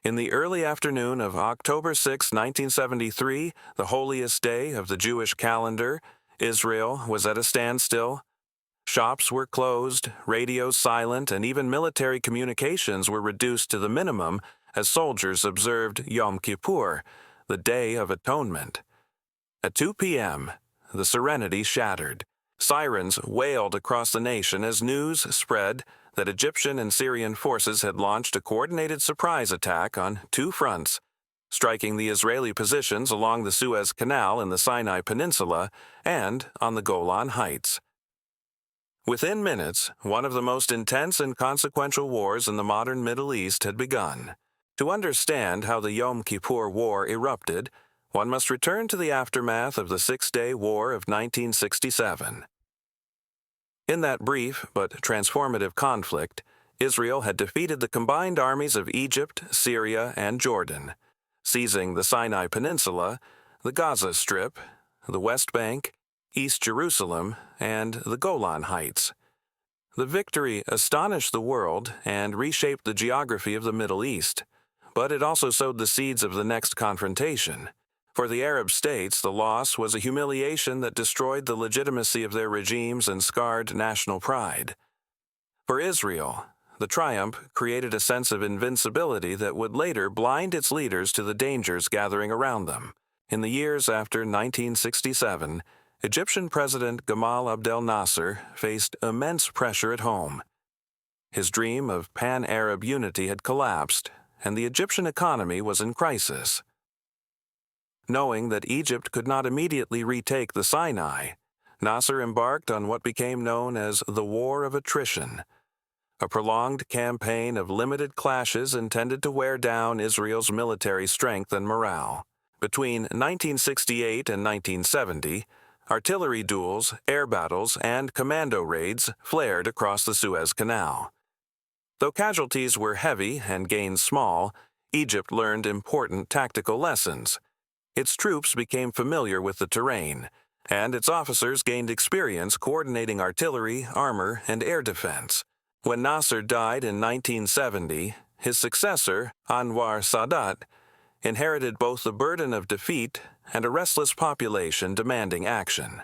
In the early afternoon of October 6, 1973, the holiest day of the Jewish calendar, Israel was at a standstill. Shops were closed, radios silent, and even military communications were reduced to the minimum as soldiers observed Yom Kippur, the Day of Atonement. At 2 p.m., the serenity shattered. Sirens wailed across the nation as news spread that Egyptian and Syrian forces had launched a coordinated surprise attack on two fronts, striking the Israeli positions along the Suez Canal in the Sinai Peninsula and on the Golan Heights. Within minutes, one of the most intense and consequential wars in the modern Middle East had begun. To understand how the Yom Kippur War erupted, one must return to the aftermath of the Six-Day War of 1967. In that brief but transformative conflict, Israel had defeated the combined armies of Egypt, Syria, and Jordan, seizing the Sinai Peninsula, the Gaza Strip, the West Bank, East Jerusalem, and the Golan Heights. The victory astonished the world and reshaped the geography of the Middle East, but it also sowed the seeds of the next confrontation. For the Arab states, the loss was a humiliation that destroyed the legitimacy of their regimes and scarred national pride. For Israel, the triumph created a sense of invincibility that would later blind its leaders to the dangers gathering around them. In the years after 1967, Egyptian President Gamal Abdel Nasser faced immense pressure at home. His dream of pan-Arab unity had collapsed, and the Egyptian economy was in crisis. Knowing that Egypt could not immediately retake the Sinai, Nasser embarked on what became known as the War of Attrition, a prolonged campaign of limited clashes intended to wear down Israel's military strength and morale. Between 1968 and 1970, artillery duels, air battles, and commando raids flared across the Suez Canal. Though casualties were heavy and gains small, Egypt learned important tactical lessons. Its troops became familiar with the terrain, and its officers gained experience coordinating artillery, armor, and air defense. When Nasser died in 1970, his successor, Anwar Sadat, inherited both the burden of defeat and a restless population demanding action.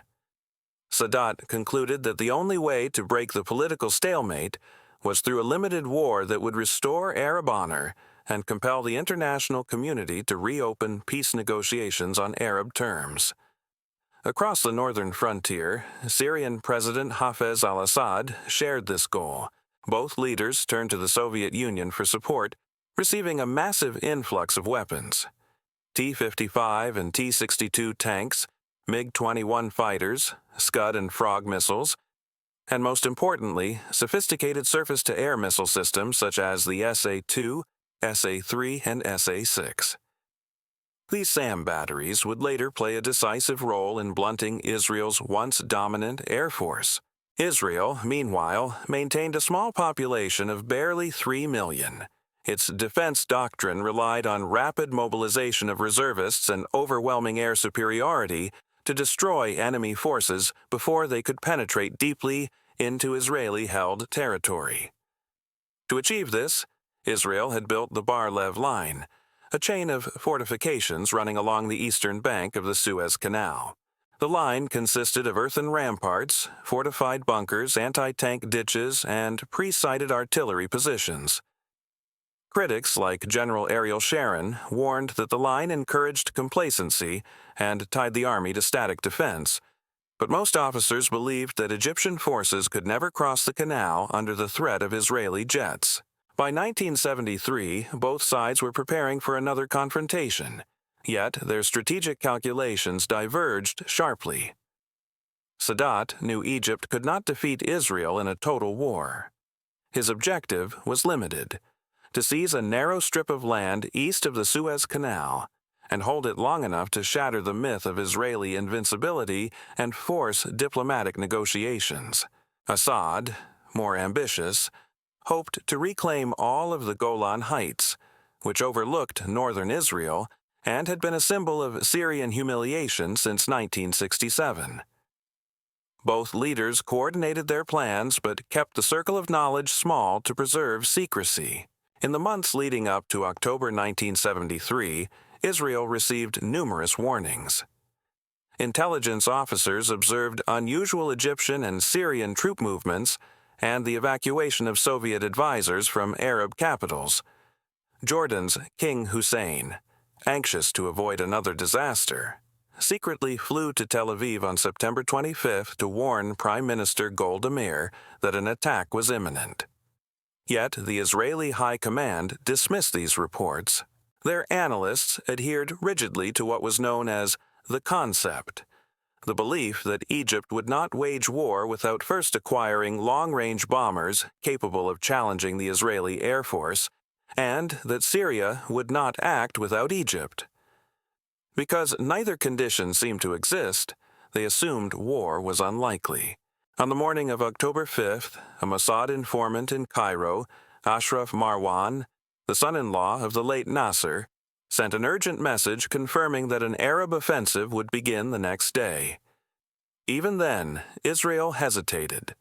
Sadat concluded that the only way to break the political stalemate was through a limited war that would restore Arab honor and compel the international community to reopen peace negotiations on Arab terms. Across the northern frontier, Syrian President Hafez al-Assad shared this goal. Both leaders turned to the Soviet Union for support, receiving a massive influx of weapons. T-55 and T-62 tanks, MiG-21 fighters, Scud and Frog missiles, and most importantly, sophisticated surface-to-air missile systems such as the SA-2, SA-3, and SA-6. These SAM batteries would later play a decisive role in blunting Israel's once dominant air force. Israel, meanwhile, maintained a small population of barely 3 million. Its defense doctrine relied on rapid mobilization of reservists and overwhelming air superiority to destroy enemy forces before they could penetrate deeply into Israeli-held territory. To achieve this, Israel had built the Bar-Lev Line, a chain of fortifications running along the eastern bank of the Suez Canal. The line consisted of earthen ramparts, fortified bunkers, anti-tank ditches, and pre-sighted artillery positions. Critics like General Sherman warned that the line encouraged complacency and tied the army to static defense, but most officers believed that Egyptian forces could never cross the canal under the threat of Israeli jets. By 1973, both sides were preparing for another confrontation, yet their strategic calculations diverged sharply. Sadat knew Egypt could not defeat Israel in a total war. His objective was limited: to seize a narrow strip of land east of the Suez Canal and hold it long enough to shatter the myth of Israeli invincibility and force diplomatic negotiations. Assad, more ambitious, hoped to reclaim all of the Golan Heights, which overlooked northern Israel and had been a symbol of Syrian humiliation since 1967. Both leaders coordinated their plans but kept the circle of knowledge small to preserve secrecy. In the months leading up to October 1973, Israel received numerous warnings. Intelligence officers observed unusual Egyptian and Syrian troop movements and the evacuation of Soviet advisors from Arab capitals. Jordan's King Hussein, anxious to avoid another disaster, secretly flew to Tel Aviv on September 25 to warn Prime Minister Golda Meir that an attack was imminent. Yet the Israeli High Command dismissed these reports. Their analysts adhered rigidly to what was known as the concept, the belief that Egypt would not wage war without first acquiring long-range bombers capable of challenging the Israeli Air Force, and that Syria would not act without Egypt. Because neither condition seemed to exist, they assumed war was unlikely. On the morning of October 5th, a Mossad informant in Cairo, Ashraf Marwan, the son-in-law of the late Nasser, sent an urgent message confirming that an Arab offensive would begin the next day. Even then, Israel hesitated.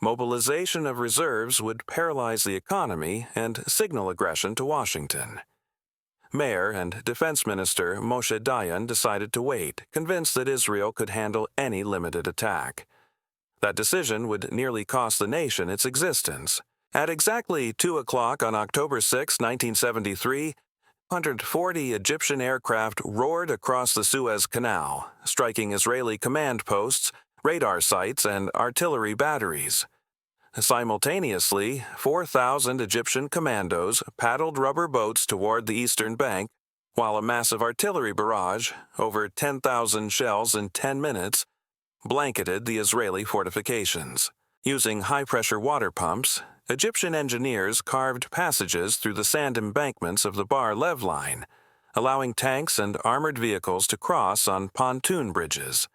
Mobilization of reserves would paralyze the economy and signal aggression to Washington. Mayor and Defense Minister Moshe Dayan decided to wait, convinced that Israel could handle any limited attack. That decision would nearly cost the nation its existence. At exactly 2 o'clock on October 6, 1973, 140 Egyptian aircraft roared across the Suez Canal, striking Israeli command posts, radar sites, and artillery batteries. Simultaneously, 4,000 Egyptian commandos paddled rubber boats toward the eastern bank, while a massive artillery barrage, over 10,000 shells in 10 minutes, blanketed the Israeli fortifications. Using high-pressure water pumps, Egyptian engineers carved passages through the sand embankments of the Bar-Lev line, allowing tanks and armored vehicles to cross on pontoon bridges.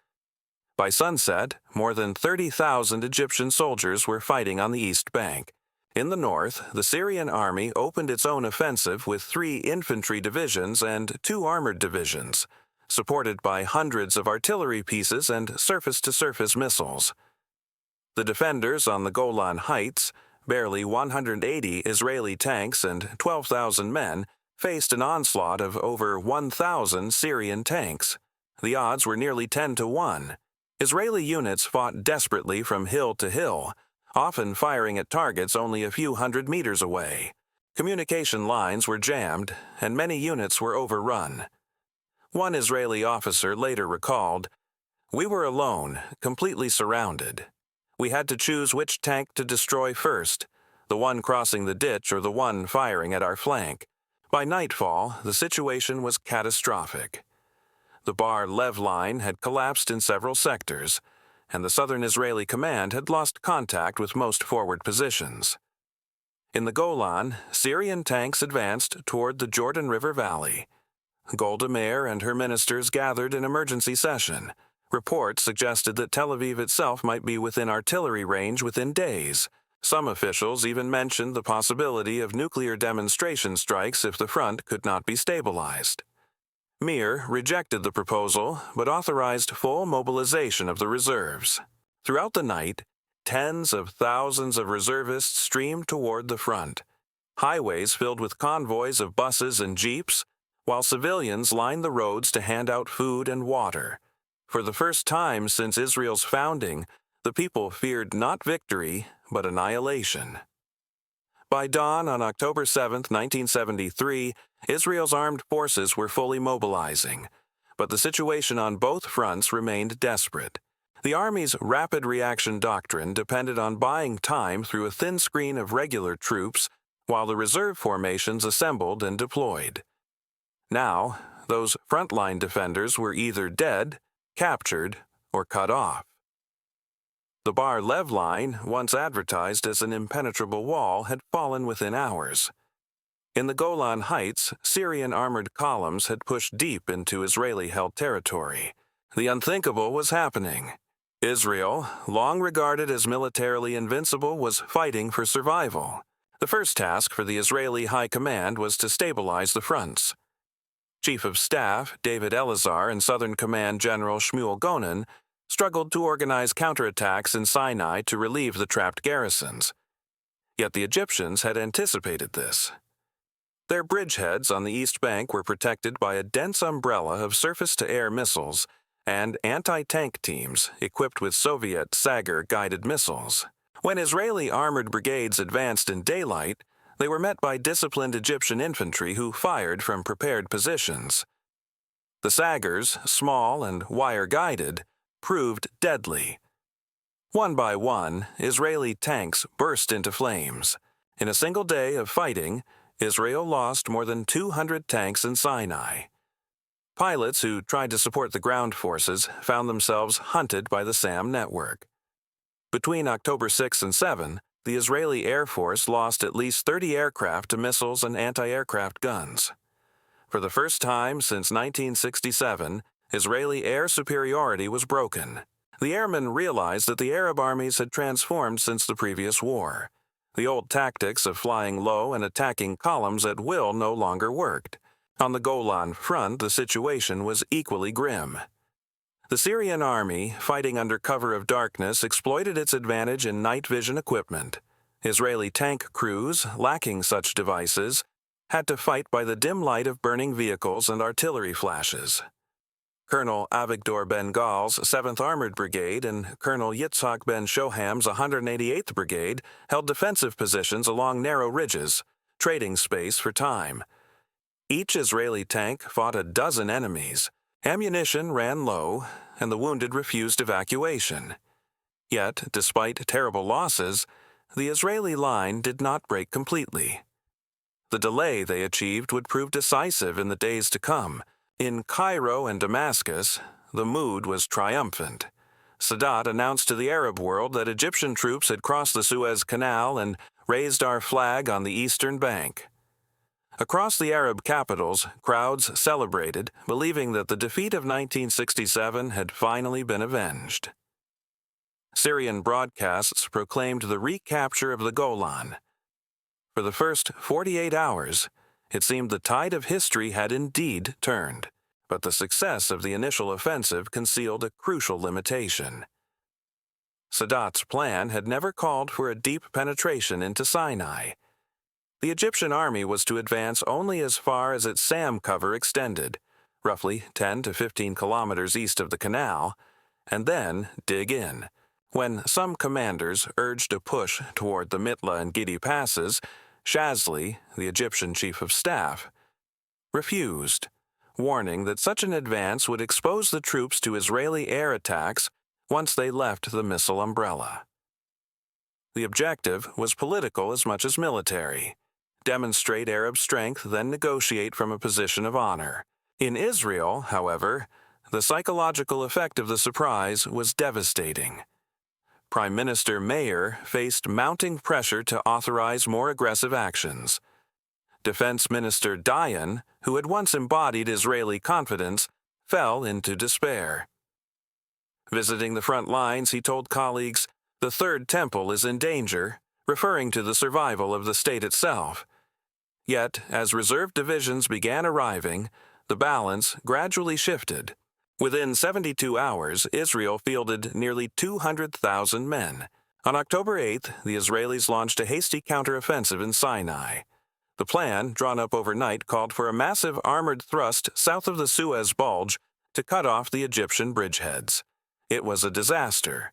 By sunset, more than 30,000 Egyptian soldiers were fighting on the East Bank. In the north, the Syrian army opened its own offensive with 3 infantry divisions and 2 armored divisions, supported by hundreds of artillery pieces and surface-to-surface missiles. The defenders on the Golan Heights, barely 180 Israeli tanks and 12,000 men, faced an onslaught of over 1,000 Syrian tanks. The odds were nearly 10 to 1. Israeli units fought desperately from hill to hill, often firing at targets only a few hundred meters away. Communication lines were jammed, and many units were overrun. One Israeli officer later recalled, "We were alone, completely surrounded. We had to choose which tank to destroy first, the one crossing the ditch or the one firing at our flank. By nightfall, the situation was catastrophic. The Bar-Lev line had collapsed in several sectors, and the southern Israeli command had lost contact with most forward positions. In the Golan, Syrian tanks advanced toward the Jordan River Valley. Golda Meir and her ministers gathered in emergency session. Reports suggested that Tel Aviv itself might be within artillery range within days. Some officials even mentioned the possibility of nuclear demonstration strikes if the front could not be stabilized. Meir rejected the proposal, but authorized full mobilization of the reserves. Throughout the night, tens of thousands of reservists streamed toward the front. Highways filled with convoys of buses and jeeps, while civilians lined the roads to hand out food and water. For the first time since Israel's founding, the people feared not victory, but annihilation. By dawn on October 7, 1973, Israel's armed forces were fully mobilizing, but the situation on both fronts remained desperate. The Army's rapid reaction doctrine depended on buying time through a thin screen of regular troops while the reserve formations assembled and deployed. Now, those frontline defenders were either dead, captured, or cut off. The Bar-Lev line, once advertised as an impenetrable wall, had fallen within hours. In the Golan Heights, Syrian armored columns had pushed deep into Israeli-held territory. The unthinkable was happening. Israel, long regarded as militarily invincible, was fighting for survival. The first task for the Israeli High Command was to stabilize the fronts. Chief of Staff David Elazar and Southern Command General Shmuel Gonen struggled to organize counterattacks in Sinai to relieve the trapped garrisons. Yet the Egyptians had anticipated this. Their bridgeheads on the east bank were protected by a dense umbrella of surface-to-air missiles and anti-tank teams equipped with Soviet Sagar-guided missiles. When Israeli armored brigades advanced in daylight, they were met by disciplined Egyptian infantry who fired from prepared positions. The Sagers, small and wire-guided, proved deadly. One by one, Israeli tanks burst into flames. In a single day of fighting, Israel lost more than 200 tanks in Sinai. Pilots who tried to support the ground forces found themselves hunted by the SAM network. Between October 6 and 7, the Israeli Air Force lost at least 30 aircraft to missiles and anti-aircraft guns. For the first time since 1967, Israeli air superiority was broken. The airmen realized that the Arab armies had transformed since the previous war. The old tactics of flying low and attacking columns at will no longer worked. On the Golan front, the situation was equally grim. The Syrian army, fighting under cover of darkness, exploited its advantage in night vision equipment. Israeli tank crews, lacking such devices, had to fight by the dim light of burning vehicles and artillery flashes. Colonel Avigdor Ben Gal's 7th Armored Brigade and Colonel Yitzhak Ben Shoham's 188th Brigade held defensive positions along narrow ridges, trading space for time. Each Israeli tank fought a dozen enemies. Ammunition ran low, and the wounded refused evacuation. Yet, despite terrible losses, the Israeli line did not break completely. The delay they achieved would prove decisive in the days to come. In Cairo and Damascus, the mood was triumphant. Sadat announced to the Arab world that Egyptian troops had crossed the Suez Canal and raised our flag on the eastern bank. Across the Arab capitals, crowds celebrated, believing that the defeat of 1967 had finally been avenged. Syrian broadcasts proclaimed the recapture of the Golan. For the first 48 hours, it seemed the tide of history had indeed turned, but the success of the initial offensive concealed a crucial limitation. Sadat's plan had never called for a deep penetration into Sinai. The Egyptian army was to advance only as far as its SAM cover extended, roughly 10 to 15 kilometers east of the canal, and then dig in. When some commanders urged a push toward the Mitla and Gidi passes, Shazli, the Egyptian chief of staff, refused, warning that such an advance would expose the troops to Israeli air attacks once they left the missile umbrella. The objective was political as much as military. Demonstrate Arab strength, then negotiate from a position of honor. In Israel, however, the psychological effect of the surprise was devastating. Prime Minister Meir faced mounting pressure to authorize more aggressive actions. Defense Minister Dayan, who had once embodied Israeli confidence, fell into despair. Visiting the front lines, he told colleagues, "The Third Temple is in danger," referring to the survival of the state itself. Yet, as reserve divisions began arriving, the balance gradually shifted. Within 72 hours, Israel fielded nearly 200,000 men. On October 8th, the Israelis launched a hasty counteroffensive in Sinai. The plan, drawn up overnight, called for a massive armored thrust south of the Suez Bulge to cut off the Egyptian bridgeheads. It was a disaster.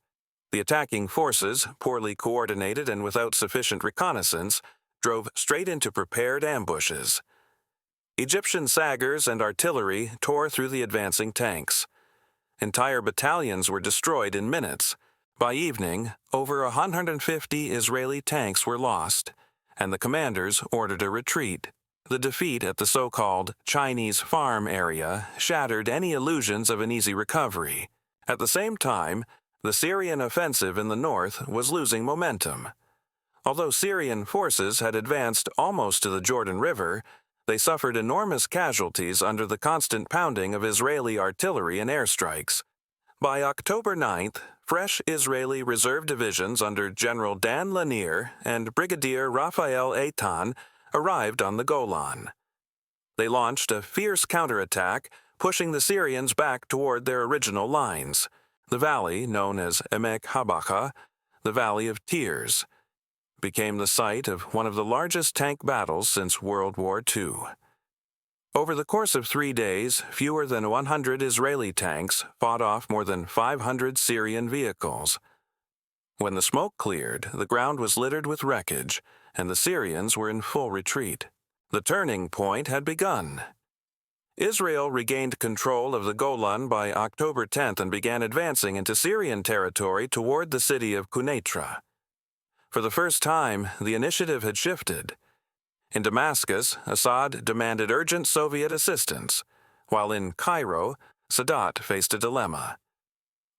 The attacking forces, poorly coordinated and without sufficient reconnaissance, drove straight into prepared ambushes. Egyptian Sagers and artillery tore through the advancing tanks. Entire battalions were destroyed in minutes. By evening, over 150 Israeli tanks were lost, and the commanders ordered a retreat. The defeat at the so-called Chinese Farm area shattered any illusions of an easy recovery. At the same time, the Syrian offensive in the north was losing momentum. Although Syrian forces had advanced almost to the Jordan River, they suffered enormous casualties under the constant pounding of Israeli artillery and airstrikes. By October 9th, fresh Israeli reserve divisions under General Dan Lanier and Brigadier Raphael Eitan arrived on the Golan. They launched a fierce counterattack, pushing the Syrians back toward their original lines, the valley known as Emek Habacha, the Valley of Tears. became the site of one of the largest tank battles since World War II. Over the course of 3 days, fewer than 100 Israeli tanks fought off more than 500 Syrian vehicles. When the smoke cleared, the ground was littered with wreckage, and the Syrians were in full retreat. The turning point had begun. Israel regained control of the Golan by October 10th and began advancing into Syrian territory toward the city of Quneitra. For the first time, the initiative had shifted. In Damascus, Assad demanded urgent Soviet assistance, while in Cairo, Sadat faced a dilemma.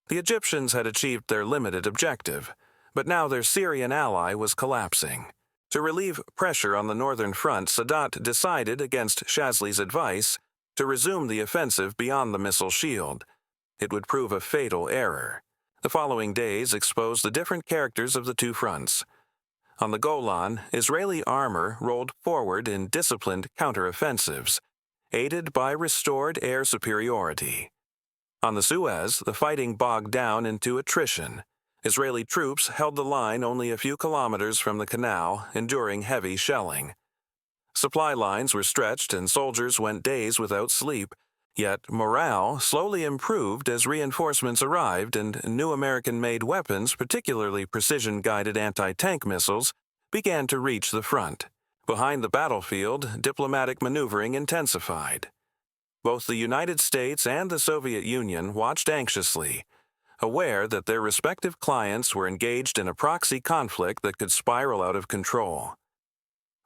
The Egyptians had achieved their limited objective, but now their Syrian ally was collapsing. To relieve pressure on the northern front, Sadat decided, against Shazli's advice, to resume the offensive beyond the missile shield. It would prove a fatal error. The following days exposed the different characters of the two fronts. On the Golan, Israeli armor rolled forward in disciplined counteroffensives, aided by restored air superiority. On the Suez, the fighting bogged down into attrition. Israeli troops held the line only a few kilometers from the canal, enduring heavy shelling. Supply lines were stretched and soldiers went days without sleep, yet morale slowly improved as reinforcements arrived and new American-made weapons, particularly precision-guided anti-tank missiles, began to reach the front. Behind the battlefield, diplomatic maneuvering intensified. Both the United States and the Soviet Union watched anxiously, aware that their respective clients were engaged in a proxy conflict that could spiral out of control.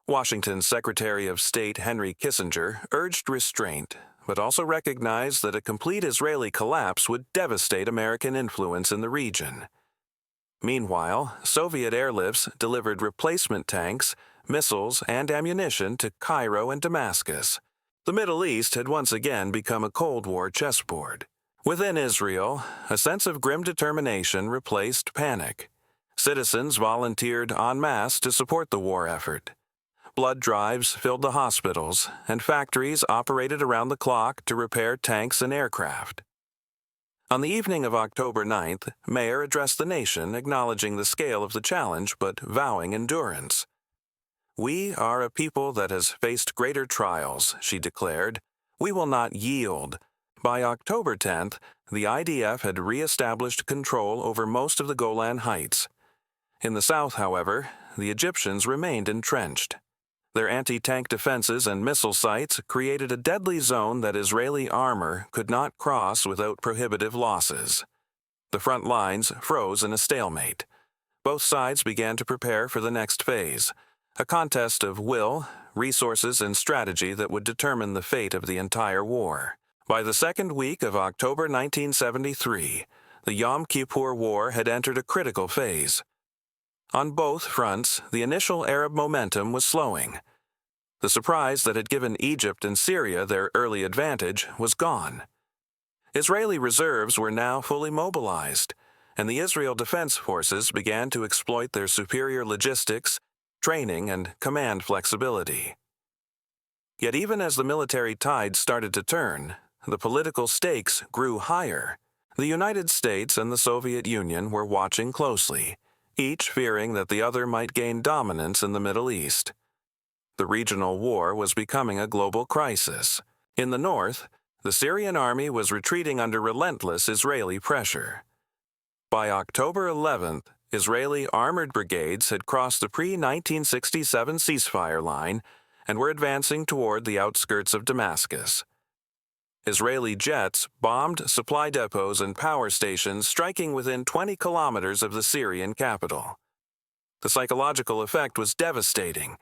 Washington's Secretary of State Henry Kissinger urged restraint, but also recognized that a complete Israeli collapse would devastate American influence in the region. Meanwhile, Soviet airlifts delivered replacement tanks, missiles, and ammunition to Cairo and Damascus. The Middle East had once again become a Cold War chessboard. Within Israel, a sense of grim determination replaced panic. Citizens volunteered en masse to support the war effort. Blood drives filled the hospitals, and factories operated around the clock to repair tanks and aircraft. On the evening of October 9th, Mayer addressed the nation, acknowledging the scale of the challenge but vowing endurance. "We are a people that has faced greater trials," she declared. "We will not yield." By October 10th, the IDF had re-established control over most of the Golan Heights. In the south, however, the Egyptians remained entrenched. Their anti-tank defenses and missile sites created a deadly zone that Israeli armor could not cross without prohibitive losses. The front lines froze in a stalemate. Both sides began to prepare for the next phase, a contest of will, resources, and strategy that would determine the fate of the entire war. By the second week of October 1973, the Yom Kippur War had entered a critical phase. On both fronts, the initial Arab momentum was slowing. The surprise that had given Egypt and Syria their early advantage was gone. Israeli reserves were now fully mobilized, and the Israel Defense Forces began to exploit their superior logistics, training, and command flexibility. Yet even as the military tide started to turn, the political stakes grew higher. The United States and the Soviet Union were watching closely, each fearing that the other might gain dominance in the Middle East. The regional war was becoming a global crisis. In the north, the Syrian army was retreating under relentless Israeli pressure. By October 11th, Israeli armored brigades had crossed the pre-1967 ceasefire line and were advancing toward the outskirts of Damascus. Israeli jets bombed supply depots and power stations, striking within 20 kilometers of the Syrian capital. The psychological effect was devastating.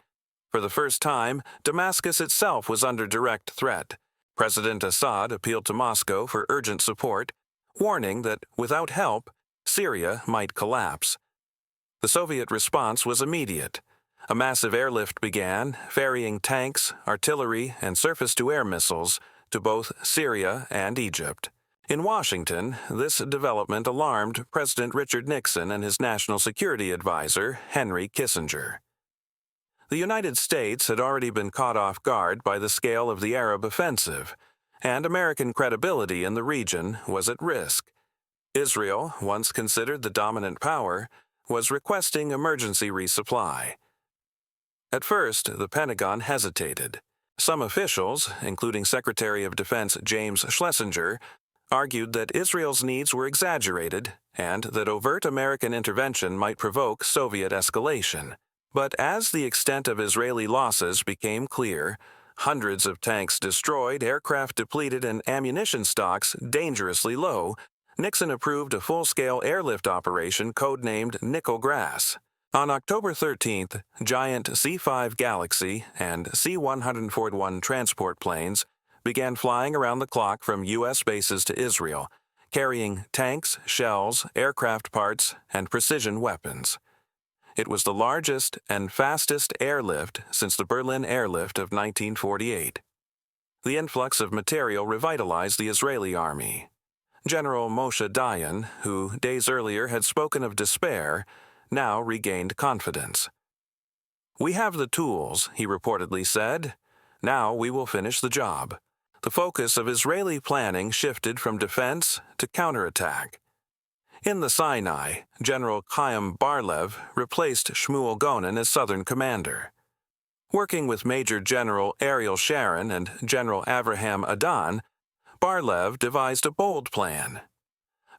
For the first time, Damascus itself was under direct threat. President Assad appealed to Moscow for urgent support, warning that without help, Syria might collapse. The Soviet response was immediate. A massive airlift began, ferrying tanks, artillery, and surface-to-air missiles to both Syria and Egypt. In Washington, this development alarmed President Richard Nixon and his national security advisor, Henry Kissinger. The United States had already been caught off guard by the scale of the Arab offensive, and American credibility in the region was at risk. Israel, once considered the dominant power, was requesting emergency resupply. At first, the Pentagon hesitated. Some officials, including Secretary of Defense James Schlesinger, argued that Israel's needs were exaggerated and that overt American intervention might provoke Soviet escalation. But as the extent of Israeli losses became clear, hundreds of tanks destroyed, aircraft depleted, and ammunition stocks dangerously low, Nixon approved a full-scale airlift operation codenamed Nickel Grass. On October 13th, giant C-5 Galaxy and C-141 transport planes began flying around the clock from U.S. bases to Israel, carrying tanks, shells, aircraft parts, and precision weapons. It was the largest and fastest airlift since the Berlin airlift of 1948. The influx of material revitalized the Israeli army. General Moshe Dayan, who days earlier had spoken of despair, now regained confidence. "We have the tools," he reportedly said. "Now we will finish the job." The focus of Israeli planning shifted from defense to counterattack. In the Sinai, General Chaim Bar-Lev replaced Shmuel Gonen as Southern commander. Working with Major General Ariel Sharon and General Avraham Adan, Bar-Lev devised a bold plan.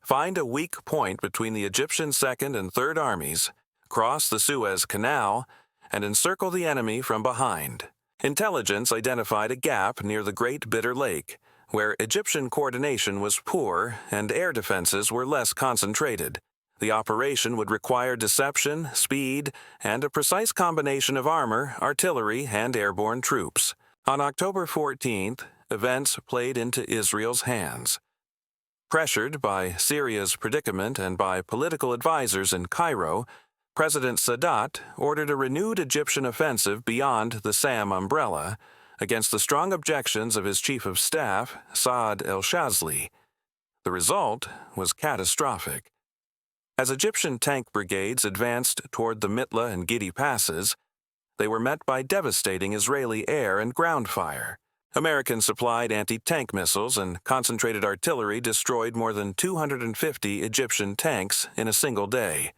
Find a weak point between the Egyptian 2nd and 3rd Armies, cross the Suez Canal, and encircle the enemy from behind. Intelligence identified a gap near the Great Bitter Lake, where Egyptian coordination was poor and air defenses were less concentrated. The operation would require deception, speed, and a precise combination of armor, artillery, and airborne troops. On October 14th, events played into Israel's hands. Pressured by Syria's predicament and by political advisors in Cairo, President Sadat ordered a renewed Egyptian offensive beyond the SAM umbrella, against the strong objections of his chief of staff, Saad el-Shazli. The result was catastrophic. As Egyptian tank brigades advanced toward the Mitla and Gidi passes, they were met by devastating Israeli air and ground fire. American-supplied anti-tank missiles and concentrated artillery destroyed more than 250 Egyptian tanks in a single day.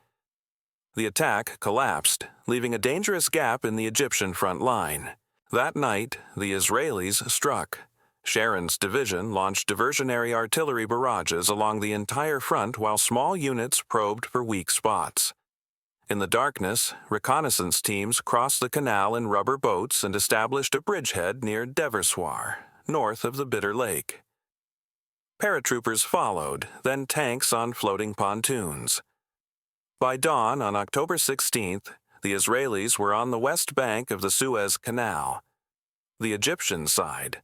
The attack collapsed, leaving a dangerous gap in the Egyptian front line. That night, the Israelis struck. Sharon's division launched diversionary artillery barrages along the entire front while small units probed for weak spots. In the darkness, reconnaissance teams crossed the canal in rubber boats and established a bridgehead near Deversoir, north of the Bitter Lake. Paratroopers followed, then tanks on floating pontoons. By dawn on October 16th, the Israelis were on the west bank of the Suez Canal, the Egyptian side.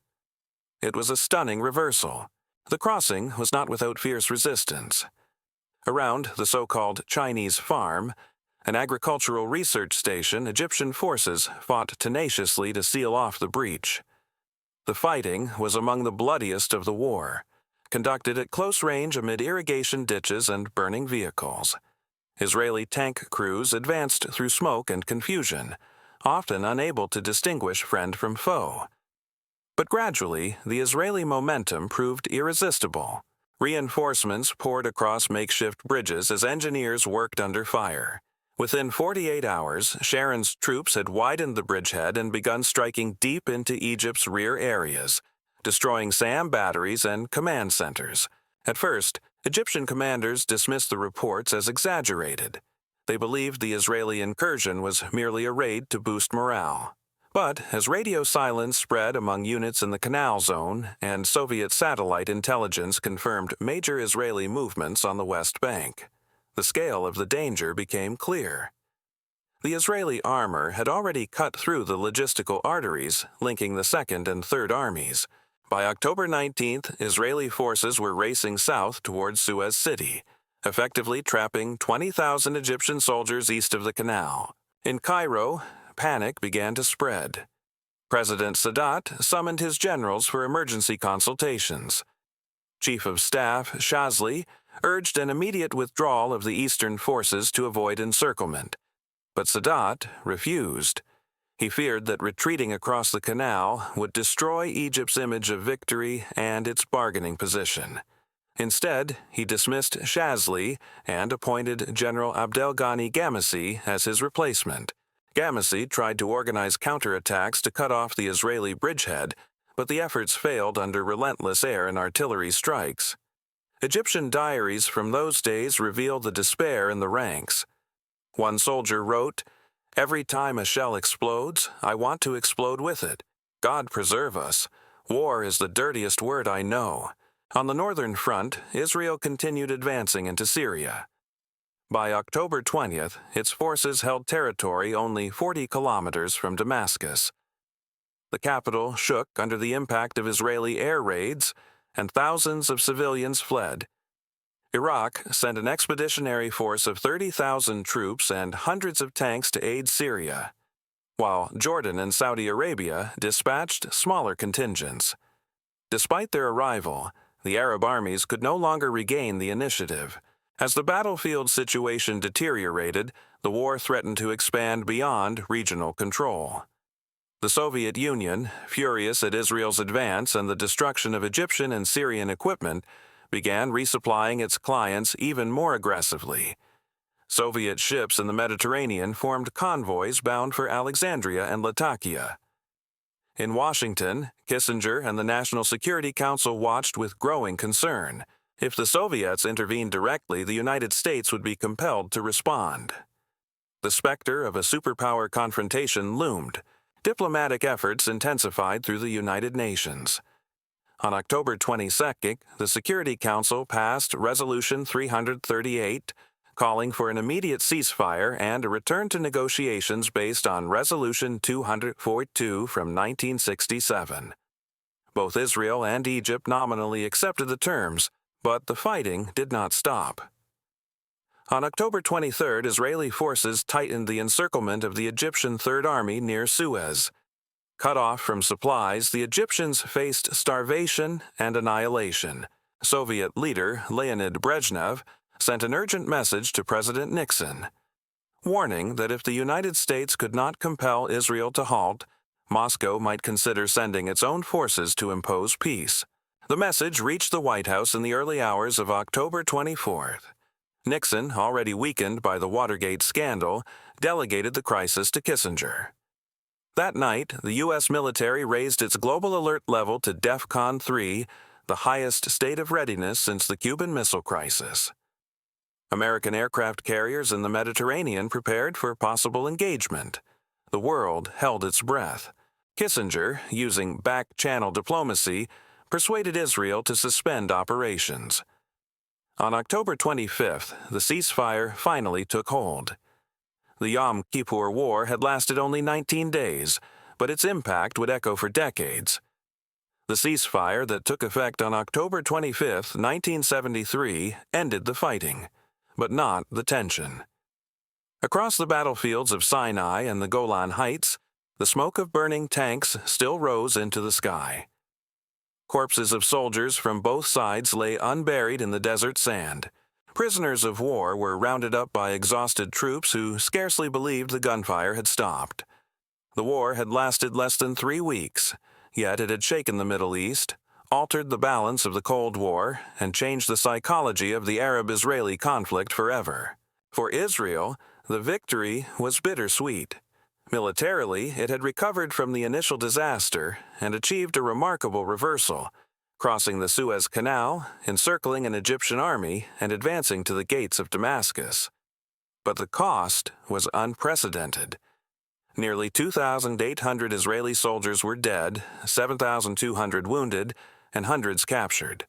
It was a stunning reversal. The crossing was not without fierce resistance. Around the so-called Chinese Farm, an agricultural research station, Egyptian forces fought tenaciously to seal off the breach. The fighting was among the bloodiest of the war, conducted at close range amid irrigation ditches and burning vehicles. Israeli tank crews advanced through smoke and confusion, often unable to distinguish friend from foe. But gradually, the Israeli momentum proved irresistible. Reinforcements poured across makeshift bridges as engineers worked under fire. Within 48 hours, Sharon's troops had widened the bridgehead and begun striking deep into Egypt's rear areas, destroying SAM batteries and command centers. At first, Egyptian commanders dismissed the reports as exaggerated. They believed the Israeli incursion was merely a raid to boost morale. But as radio silence spread among units in the Canal Zone and Soviet satellite intelligence confirmed major Israeli movements on the West Bank, the scale of the danger became clear. The Israeli armor had already cut through the logistical arteries linking the 2nd and 3rd Armies. By October 19th, Israeli forces were racing south towards Suez City, effectively trapping 20,000 Egyptian soldiers east of the canal. In Cairo, panic began to spread. President Sadat summoned his generals for emergency consultations. Chief of Staff Shazli urged an immediate withdrawal of the eastern forces to avoid encirclement, but Sadat refused. He feared that retreating across the canal would destroy Egypt's image of victory and its bargaining position. Instead, he dismissed Shazli and appointed General Abdelghani Ghamisi as his replacement. Ghamisi tried to organize counterattacks to cut off the Israeli bridgehead, but the efforts failed under relentless air and artillery strikes. Egyptian diaries from those days reveal the despair in the ranks. One soldier wrote, "Every time a shell explodes, I want to explode with it. God preserve us. War is the dirtiest word I know." On the northern front, Israel continued advancing into Syria. By October 20th, its forces held territory only 40 kilometers from Damascus. The capital shook under the impact of Israeli air raids, and thousands of civilians fled. Iraq sent an expeditionary force of 30,000 troops and hundreds of tanks to aid Syria, while Jordan and Saudi Arabia dispatched smaller contingents. Despite their arrival, the Arab armies could no longer regain the initiative. As the battlefield situation deteriorated, the war threatened to expand beyond regional control. The Soviet Union, furious at Israel's advance and the destruction of Egyptian and Syrian equipment, began resupplying its clients even more aggressively. Soviet ships in the Mediterranean formed convoys bound for Alexandria and Latakia. In Washington, Kissinger and the National Security Council watched with growing concern. If the Soviets intervened directly, the United States would be compelled to respond. The specter of a superpower confrontation loomed. Diplomatic efforts intensified through the United Nations. On October 22nd, the Security Council passed Resolution 338, calling for an immediate ceasefire and a return to negotiations based on Resolution 242 from 1967. Both Israel and Egypt nominally accepted the terms, but the fighting did not stop. On October 23rd, Israeli forces tightened the encirclement of the Egyptian Third Army near Suez. Cut off from supplies, the Egyptians faced starvation and annihilation. Soviet leader Leonid Brezhnev sent an urgent message to President Nixon, warning that if the United States could not compel Israel to halt, Moscow might consider sending its own forces to impose peace. The message reached the White House in the early hours of October 24th. Nixon, already weakened by the Watergate scandal, delegated the crisis to Kissinger. That night, the U.S. military raised its global alert level to DEFCON 3, the highest state of readiness since the Cuban Missile Crisis. American aircraft carriers in the Mediterranean prepared for possible engagement. The world held its breath. Kissinger, using back-channel diplomacy, persuaded Israel to suspend operations. On October 25th, the ceasefire finally took hold. The Yom Kippur War had lasted only 19 days, but its impact would echo for decades. The ceasefire that took effect on October 25, 1973, ended the fighting, but not the tension. Across the battlefields of Sinai and the Golan Heights, the smoke of burning tanks still rose into the sky. Corpses of soldiers from both sides lay unburied in the desert sand. Prisoners of war were rounded up by exhausted troops who scarcely believed the gunfire had stopped. The war had lasted less than 3 weeks, yet it had shaken the Middle East, altered the balance of the Cold War, and changed the psychology of the Arab-Israeli conflict forever. For Israel, the victory was bittersweet. Militarily, it had recovered from the initial disaster and achieved a remarkable reversal, crossing the Suez Canal, encircling an Egyptian army, and advancing to the gates of Damascus. But the cost was unprecedented. Nearly 2,800 Israeli soldiers were dead, 7,200 wounded, and hundreds captured.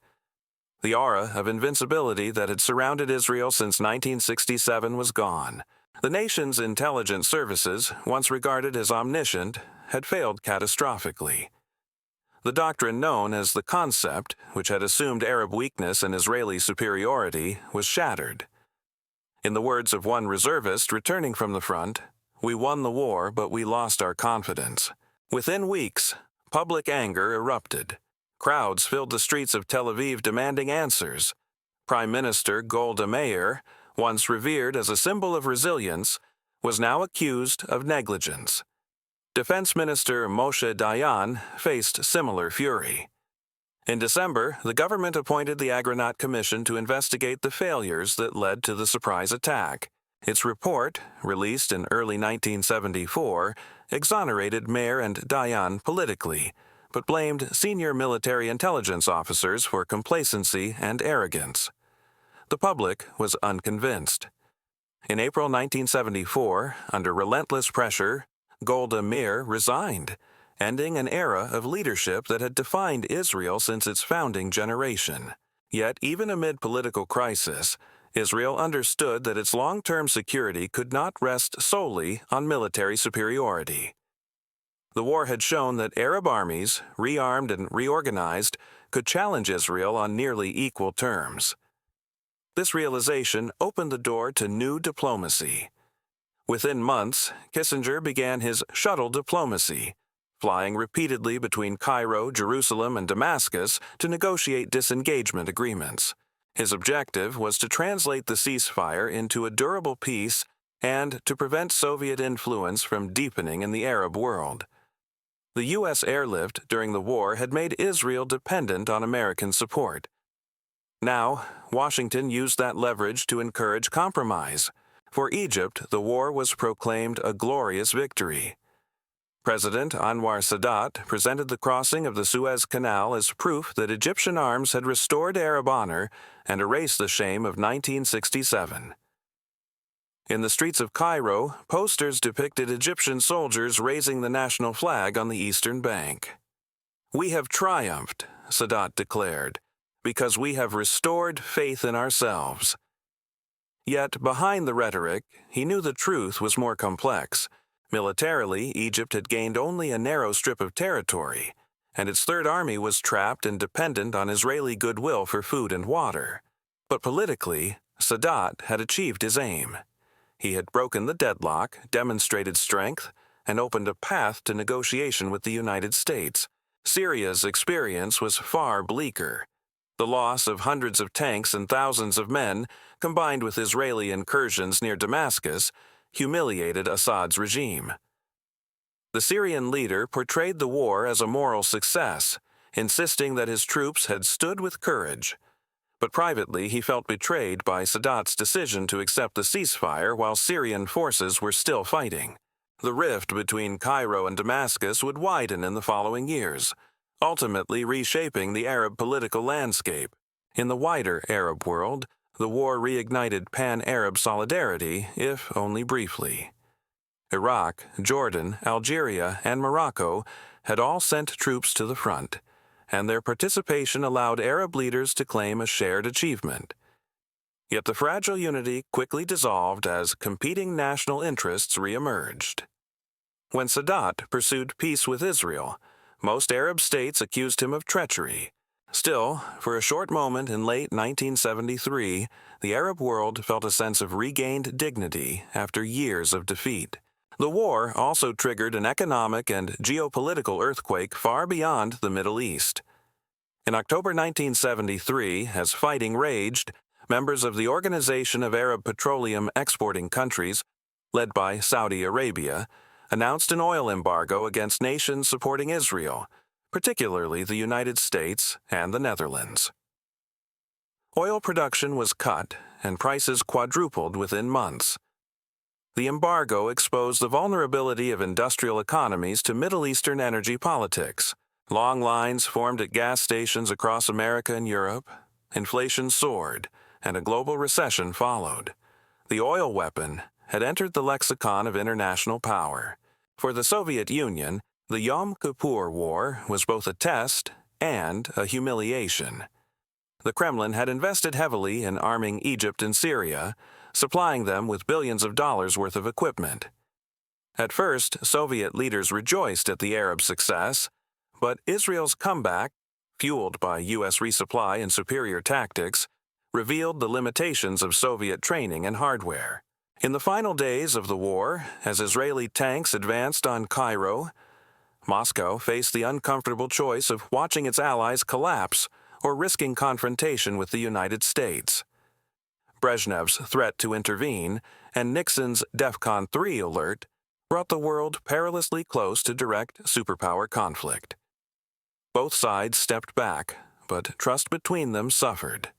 The aura of invincibility that had surrounded Israel since 1967 was gone. The nation's intelligence services, once regarded as omniscient, had failed catastrophically. The doctrine known as the concept, which had assumed Arab weakness and Israeli superiority, was shattered. In the words of one reservist returning from the front, "We won the war, but we lost our confidence." Within weeks, public anger erupted. Crowds filled the streets of Tel Aviv demanding answers. Prime Minister Golda Meir, once revered as a symbol of resilience, was now accused of negligence. Defense Minister Moshe Dayan faced similar fury. In December, the government appointed the Agronaut Commission to investigate the failures that led to the surprise attack. Its report, released in early 1974, exonerated Mayer and Dayan politically, but blamed senior military intelligence officers for complacency and arrogance. The public was unconvinced. In April 1974, under relentless pressure, Golda Meir resigned, ending an era of leadership that had defined Israel since its founding generation. Yet, even amid political crisis, Israel understood that its long-term security could not rest solely on military superiority. The war had shown that Arab armies, rearmed and reorganized, could challenge Israel on nearly equal terms. This realization opened the door to new diplomacy. Within months, Kissinger began his shuttle diplomacy, flying repeatedly between Cairo, Jerusalem, and Damascus to negotiate disengagement agreements. His objective was to translate the ceasefire into a durable peace and to prevent Soviet influence from deepening in the Arab world. The U.S. airlift during the war had made Israel dependent on American support. Now, Washington used that leverage to encourage compromise. For Egypt, the war was proclaimed a glorious victory. President Anwar Sadat presented the crossing of the Suez Canal as proof that Egyptian arms had restored Arab honor and erased the shame of 1967. In the streets of Cairo, posters depicted Egyptian soldiers raising the national flag on the eastern bank. "We have triumphed," Sadat declared, "because we have restored faith in ourselves." Yet, behind the rhetoric, he knew the truth was more complex. Militarily, Egypt had gained only a narrow strip of territory, and its Third Army was trapped and dependent on Israeli goodwill for food and water. But politically, Sadat had achieved his aim. He had broken the deadlock, demonstrated strength, and opened a path to negotiation with the United States. Syria's experience was far bleaker. The loss of hundreds of tanks and thousands of men, combined with Israeli incursions near Damascus, humiliated Assad's regime. The Syrian leader portrayed the war as a moral success, insisting that his troops had stood with courage. But privately, he felt betrayed by Sadat's decision to accept the ceasefire while Syrian forces were still fighting. The rift between Cairo and Damascus would widen in the following years, ultimately reshaping the Arab political landscape. In the wider Arab world, the war reignited pan-Arab solidarity, if only briefly. Iraq, Jordan, Algeria, and Morocco had all sent troops to the front, and their participation allowed Arab leaders to claim a shared achievement. Yet the fragile unity quickly dissolved as competing national interests reemerged. When Sadat pursued peace with Israel, most Arab states accused him of treachery. Still, for a short moment in late 1973, the Arab world felt a sense of regained dignity after years of defeat. The war also triggered an economic and geopolitical earthquake far beyond the Middle East. In October 1973, as fighting raged, members of the Organization of Arab Petroleum Exporting Countries, led by Saudi Arabia, announced an oil embargo against nations supporting Israel, particularly the United States and the Netherlands. Oil production was cut and prices quadrupled within months. The embargo exposed the vulnerability of industrial economies to Middle Eastern energy politics. Long lines formed at gas stations across America and Europe, inflation soared, and a global recession followed. The oil weapon had entered the lexicon of international power. For the Soviet Union, the Yom Kippur War was both a test and a humiliation. The Kremlin had invested heavily in arming Egypt and Syria, supplying them with billions of dollars worth of equipment. At first, Soviet leaders rejoiced at the Arab success, but Israel's comeback, fueled by U.S. resupply and superior tactics, revealed the limitations of Soviet training and hardware. In the final days of the war, as Israeli tanks advanced on Cairo, Moscow faced the uncomfortable choice of watching its allies collapse or risking confrontation with the United States. Brezhnev's threat to intervene and Nixon's DEFCON 3 alert brought the world perilously close to direct superpower conflict. Both sides stepped back, but trust between them suffered.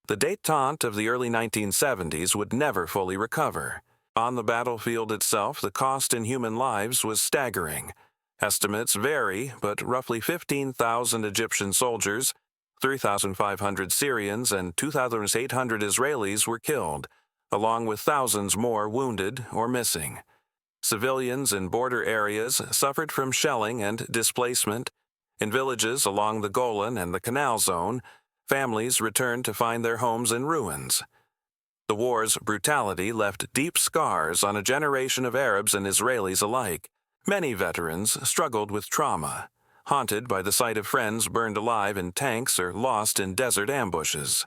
The détente of the early 1970s would never fully recover. On the battlefield itself, the cost in human lives was staggering. Estimates vary, but roughly 15,000 Egyptian soldiers, 3,500 Syrians, and 2,800 Israelis were killed, along with thousands more wounded or missing. Civilians in border areas suffered from shelling and displacement. In villages along the Golan and the Canal Zone, families returned to find their homes in ruins. The war's brutality left deep scars on a generation of Arabs and Israelis alike. Many veterans struggled with trauma, haunted by the sight of friends burned alive in tanks or lost in desert ambushes.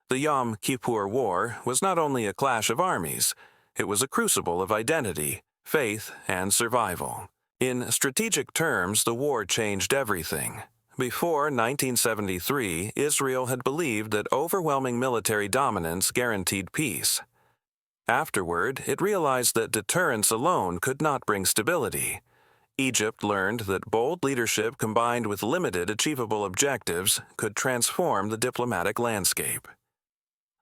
The Yom Kippur War was not only a clash of armies, it was a crucible of identity, faith, and survival. In strategic terms, the war changed everything. Before 1973, Israel had believed that overwhelming military dominance guaranteed peace. Afterward, it realized that deterrence alone could not bring stability. Egypt learned that bold leadership combined with limited achievable objectives could transform the diplomatic landscape.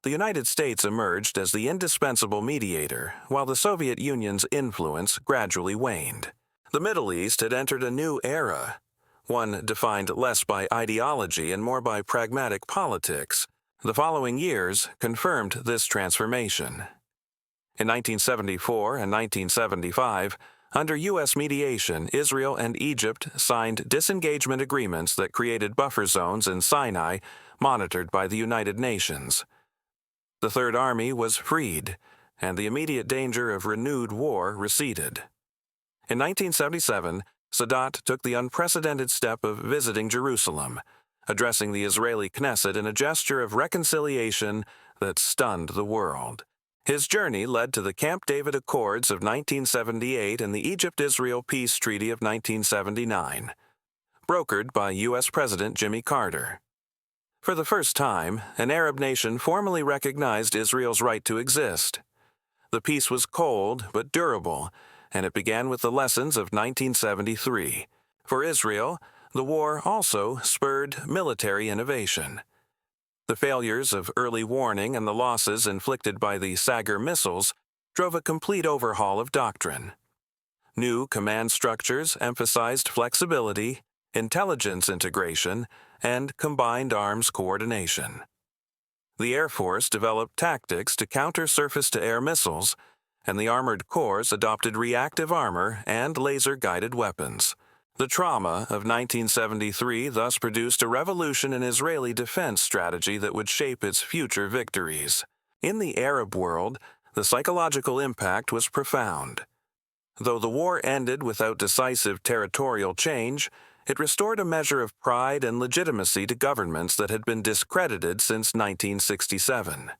The United States emerged as the indispensable mediator, while the Soviet Union's influence gradually waned. The Middle East had entered a new era, one defined less by ideology and more by pragmatic politics. The following years confirmed this transformation. In 1974 and 1975, under U.S. mediation, Israel and Egypt signed disengagement agreements that created buffer zones in Sinai, monitored by the United Nations. The Third Army was freed, and the immediate danger of renewed war receded. In 1977, Sadat took the unprecedented step of visiting Jerusalem, addressing the Israeli Knesset in a gesture of reconciliation that stunned the world. His journey led to the Camp David Accords of 1978 and the Egypt-Israel Peace Treaty of 1979, brokered by U.S. President Jimmy Carter. For the first time, an Arab nation formally recognized Israel's right to exist. The peace was cold but durable, and it began with the lessons of 1973. For Israel, the war also spurred military innovation. The failures of early warning and the losses inflicted by the Sagar missiles drove a complete overhaul of doctrine. New command structures emphasized flexibility, intelligence integration, and combined arms coordination. The Air Force developed tactics to counter surface-to-air missiles, and the Armored Corps adopted reactive armor and laser-guided weapons. The trauma of 1973 thus produced a revolution in Israeli defense strategy that would shape its future victories. In the Arab world, the psychological impact was profound. Though the war ended without decisive territorial change, it restored a measure of pride and legitimacy to governments that had been discredited since 1967.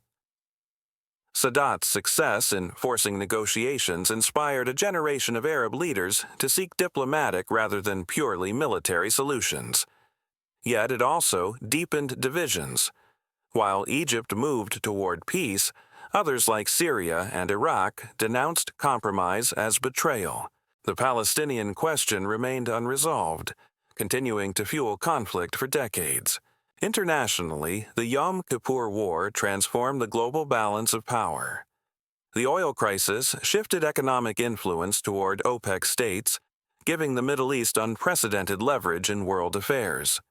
Sadat's success in forcing negotiations inspired a generation of Arab leaders to seek diplomatic rather than purely military solutions. Yet it also deepened divisions. While Egypt moved toward peace, others like Syria and Iraq denounced compromise as betrayal. The Palestinian question remained unresolved, continuing to fuel conflict for decades. Internationally, the Yom Kippur War transformed the global balance of power. The oil crisis shifted economic influence toward OPEC states, giving the Middle East unprecedented leverage in world affairs.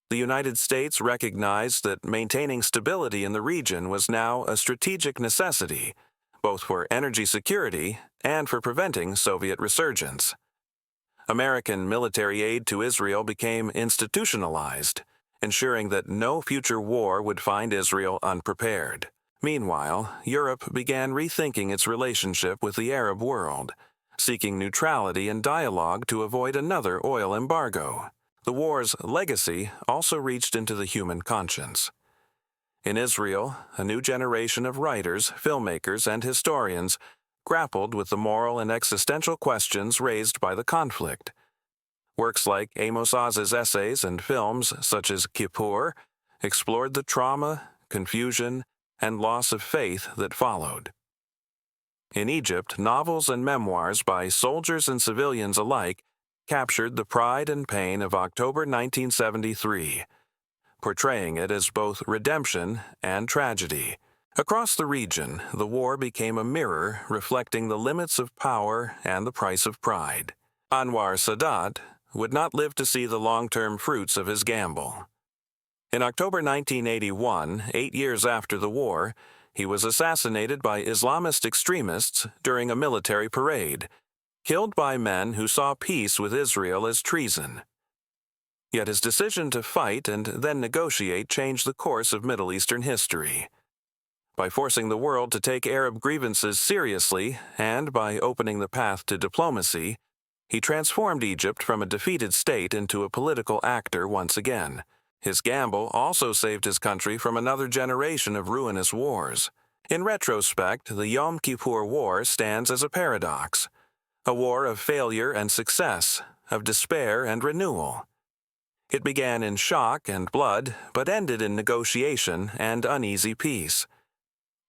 The United States recognized that maintaining stability in the region was now a strategic necessity, both for energy security and for preventing Soviet resurgence. American military aid to Israel became institutionalized, ensuring that no future war would find Israel unprepared. Meanwhile, Europe began rethinking its relationship with the Arab world, seeking neutrality and dialogue to avoid another oil embargo. The war's legacy also reached into the human conscience. In Israel, a new generation of writers, filmmakers, and historians grappled with the moral and existential questions raised by the conflict. Works like Amos Oz's essays and films, such as Kippur, explored the trauma, confusion, and loss of faith that followed. In Egypt, novels and memoirs by soldiers and civilians alike captured the pride and pain of October 1973. portraying it as both redemption and tragedy. Across the region, the war became a mirror reflecting the limits of power and the price of pride. Anwar Sadat would not live to see the long-term fruits of his gamble. In October 1981, 8 years after the war, he was assassinated by Islamist extremists during a military parade, killed by men who saw peace with Israel as treason. Yet his decision to fight and then negotiate changed the course of Middle Eastern history. By forcing the world to take Arab grievances seriously and by opening the path to diplomacy, he transformed Egypt from a defeated state into a political actor once again. His gamble also saved his country from another generation of ruinous wars. In retrospect, the Yom Kippur War stands as a paradox, a war of failure and success, of despair and renewal. It began in shock and blood, but ended in negotiation and uneasy peace.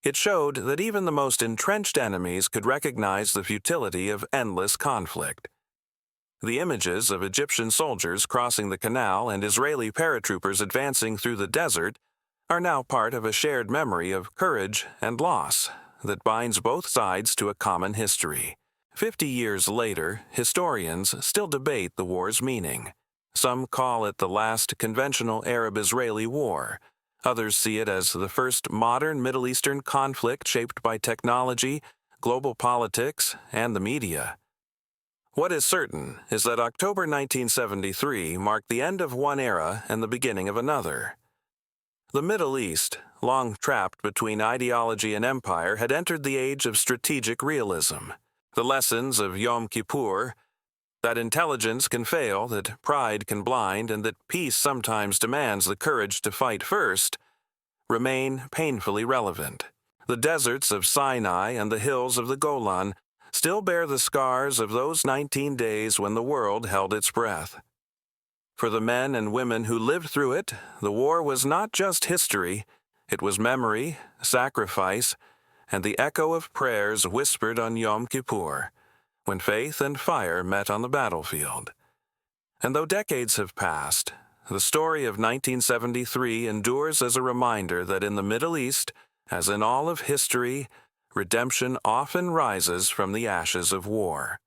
It showed that even the most entrenched enemies could recognize the futility of endless conflict. The images of Egyptian soldiers crossing the canal and Israeli paratroopers advancing through the desert are now part of a shared memory of courage and loss that binds both sides to a common history. 50 years later, historians still debate the war's meaning. Some call it the last conventional Arab-Israeli war. Others see it as the first modern Middle Eastern conflict shaped by technology, global politics, and the media. What is certain is that October 1973 marked the end of one era and the beginning of another. The Middle East, long trapped between ideology and empire, had entered the age of strategic realism. The lessons of Yom Kippur, that intelligence can fail, that pride can blind, and that peace sometimes demands the courage to fight first, remain painfully relevant. The deserts of Sinai and the hills of the Golan still bear the scars of those 19 days when the world held its breath. For the men and women who lived through it, the war was not just history, it was memory, sacrifice, and the echo of prayers whispered on Yom Kippur, when faith and fire met on the battlefield. And though decades have passed, the story of 1973 endures as a reminder that in the Middle East, as in all of history, redemption often rises from the ashes of war.